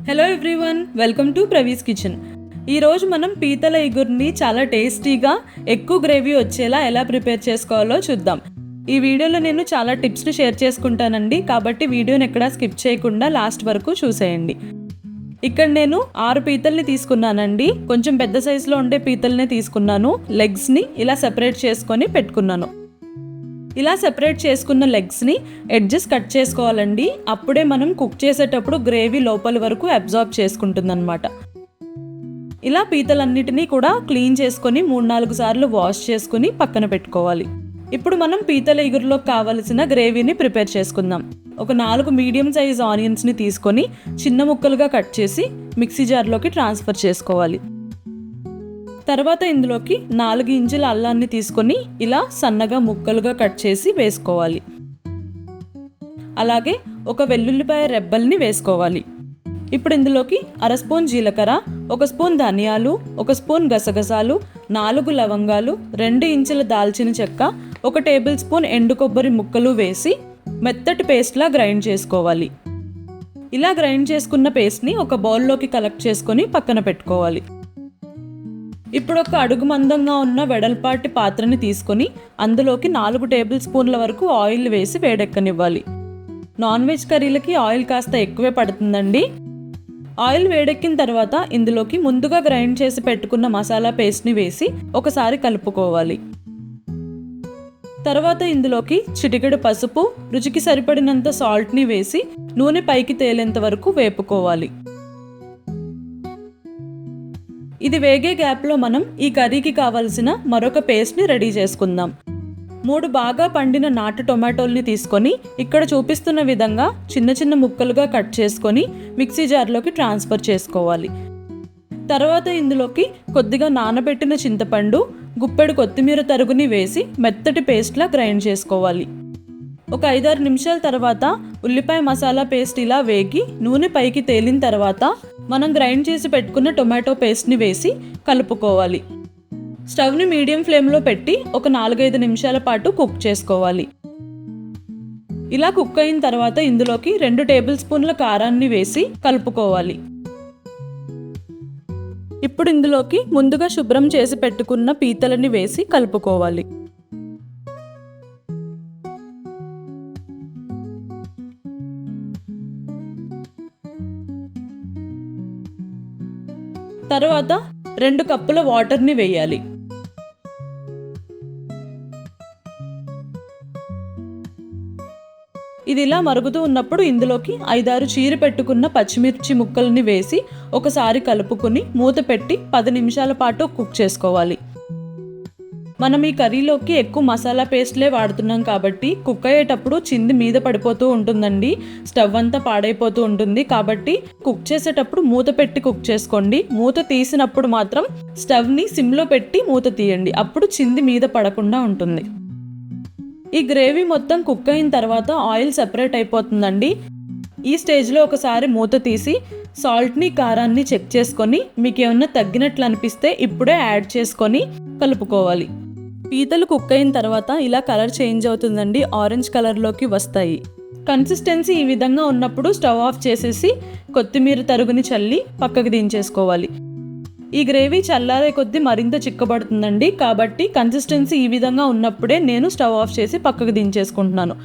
Hello everyone, welcome to ప్రవీస్ kitchen. ఈరోజు మనం పీతల ఇగురిని చాలా టేస్టీగా ఎక్కువ గ్రేవీ వచ్చేలా ఎలా ప్రిపేర్ చేసుకోవాలో చూద్దాం. ఈ వీడియోలో నేను చాలా టిప్స్ని షేర్ చేసుకుంటానండి, కాబట్టి వీడియోని ఎక్కడా స్కిప్ చేయకుండా లాస్ట్ వరకు చూసేయండి. ఇక్కడ నేను 6 పీతల్ని తీసుకున్నానండి. కొంచెం పెద్ద సైజులో ఉండే పీతల్నే తీసుకున్నాను. లెగ్స్ని ఇలా సెపరేట్ చేసుకొని పెట్టుకున్నాను. ఇలా సెపరేట్ చేసుకున్న లెగ్స్ని ఎడ్జెస్ కట్ చేసుకోవాలండి. అప్పుడే మనం కుక్ చేసేటప్పుడు గ్రేవీ లోపల వరకు అబ్జార్బ్ చేసుకుంటుందన్నమాట. ఇలా పీతలన్నిటినీ కూడా క్లీన్ చేసుకొని 3-4 సార్లు వాష్ చేసుకుని పక్కన పెట్టుకోవాలి. ఇప్పుడు మనం పీతల ఇగురులో కావలసిన గ్రేవీని ప్రిపేర్ చేసుకుందాం. ఒక 4 మీడియం సైజ్ ఆనియన్స్ని తీసుకొని చిన్న ముక్కలుగా కట్ చేసి మిక్సీ జార్లోకి ట్రాన్స్ఫర్ చేసుకోవాలి. తర్వాత ఇందులోకి 4 ఇంచుల అల్లాన్ని తీసుకొని ఇలా సన్నగా ముక్కలుగా కట్ చేసి వేసుకోవాలి. అలాగే ఒక వెల్లుల్లిపాయ రెబ్బల్ని వేసుకోవాలి. ఇప్పుడు ఇందులోకి 1/2 స్పూన్ జీలకర్ర, 1 స్పూన్ ధనియాలు, 1 స్పూన్ గసగసాలు, 4 లవంగాలు, 2 ఇంచుల దాల్చిన చెక్క, 1 టేబుల్ స్పూన్ ఎండు కొబ్బరి ముక్కలు వేసి మెత్తటి పేస్ట్లా గ్రైండ్ చేసుకోవాలి. ఇలా గ్రైండ్ చేసుకున్న పేస్ట్ని ఒక బౌల్లోకి కలెక్ట్ చేసుకొని పక్కన పెట్టుకోవాలి. ఇప్పుడు ఒక అడుగు మందంగా ఉన్న వెడల్పాటి పాత్రని తీసుకొని అందులోకి 4 టేబుల్ స్పూన్ల వరకు ఆయిల్ వేసి వేడెక్కనివ్వాలి. నాన్ వెజ్ కర్రీలకి ఆయిల్ కాస్త ఎక్కువే పడుతుందండి. ఆయిల్ వేడెక్కిన తర్వాత ఇందులోకి ముందుగా గ్రైండ్ చేసి పెట్టుకున్న మసాలా పేస్ట్ని వేసి ఒకసారి కలుపుకోవాలి. తర్వాత ఇందులోకి చిటికెడు పసుపు, రుచికి సరిపడినంత సాల్ట్ని వేసి నూనె పైకి తేలేంత వరకు వేపుకోవాలి. ఇది వేగే గ్యాప్లో మనం ఈ కర్రీకి కావలసిన మరొక పేస్ట్ని రెడీ చేసుకుందాం. 3 బాగా పండిన నాటు టొమాటోల్ని తీసుకొని ఇక్కడ చూపిస్తున్న విధంగా చిన్న చిన్న ముక్కలుగా కట్ చేసుకొని మిక్సీ జార్లోకి ట్రాన్స్ఫర్ చేసుకోవాలి. తర్వాత ఇందులోకి కొద్దిగా నానబెట్టిన చింతపండు, గుప్పెడు కొత్తిమీర తరుగుని వేసి మెత్తటి పేస్ట్లా గ్రైండ్ చేసుకోవాలి. ఒక 5-6 నిమిషాల తర్వాత ఉల్లిపాయ మసాలా పేస్ట్ ఇలా వేగి నూనె పైకి తేలిన తర్వాత మనం గ్రైండ్ చేసి పెట్టుకున్న టొమాటో పేస్ట్ని వేసి కలుపుకోవాలి. స్టవ్ని మీడియం ఫ్లేమ్లో పెట్టి ఒక 4-5 నిమిషాల పాటు కుక్ చేసుకోవాలి. ఇలా కుక్ అయిన తర్వాత ఇందులోకి 2 టేబుల్ స్పూన్ల కారాన్ని వేసి కలుపుకోవాలి. ఇప్పుడు ఇందులోకి ముందుగా శుభ్రం చేసి పెట్టుకున్న పీతలని వేసి కలుపుకోవాలి. తర్వాత 2 కప్పుల వాటర్ని వేయాలి. ఇది ఇలా మరుగుతూ ఉన్నప్పుడు ఇందులోకి 5-6 చీరి పెట్టుకున్న పచ్చిమిర్చి ముక్కల్ని వేసి ఒకసారి కలుపుకొని మూత పెట్టి 10 నిమిషాల పాటు కుక్ చేసుకోవాలి. మనం ఈ కర్రీలోకి ఎక్కువ మసాలా పేస్ట్లే వాడుతున్నాం కాబట్టి కుక్ అయ్యేటప్పుడు చింది మీద పడిపోతూ ఉంటుందండి. స్టవ్ అంతా పాడైపోతూ ఉంటుంది. కాబట్టి కుక్ చేసేటప్పుడు మూత పెట్టి కుక్ చేసుకోండి. మూత తీసినప్పుడు మాత్రం స్టవ్ని సిమ్లో పెట్టి మూత తీయండి. అప్పుడు చింది మీద పడకుండా ఉంటుంది. ఈ గ్రేవీ మొత్తం కుక్ అయిన తర్వాత ఆయిల్ సెపరేట్ అయిపోతుందండి. ఈ స్టేజ్లో ఒకసారి మూత తీసి సాల్ట్ని, కారాన్ని చెక్ చేసుకొని మీకు ఏమన్నా తగ్గినట్లు అనిపిస్తే ఇప్పుడే యాడ్ చేసుకొని కలుపుకోవాలి. పీతలు కుక్ అయిన తర్వాత ఇలా కలర్ చేంజ్ అవుతుందండి. ఆరెంజ్ కలర్లోకి వస్తాయి. కన్సిస్టెన్సీ ఈ విధంగా ఉన్నప్పుడు స్టవ్ ఆఫ్ చేసేసి కొత్తిమీర తరుగుని చల్లి పక్కకి దించేసుకోవాలి. ఈ గ్రేవీ చల్లారే కొద్దీ మరింత చిక్కబడుతుందండి. కాబట్టి కన్సిస్టెన్సీ ఈ విధంగా ఉన్నప్పుడే నేను స్టవ్ ఆఫ్ చేసి పక్కకు దించేసుకుంటున్నాను.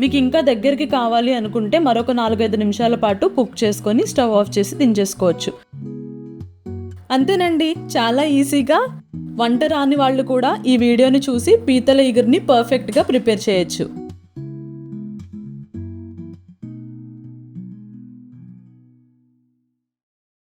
మీకు ఇంకా దగ్గరికి కావాలి అనుకుంటే మరొక 4-5 నిమిషాల పాటు కుక్ చేసుకొని స్టవ్ ఆఫ్ చేసి దించేసుకోవచ్చు. అంతేనండి, చాలా ఈజీగా వంట రాని వాళ్ళు కూడా ఈ వీడియోని చూసి పీతల ఇగురిని పర్ఫెక్ట్గా ప్రిపేర్ చేయొచ్చు.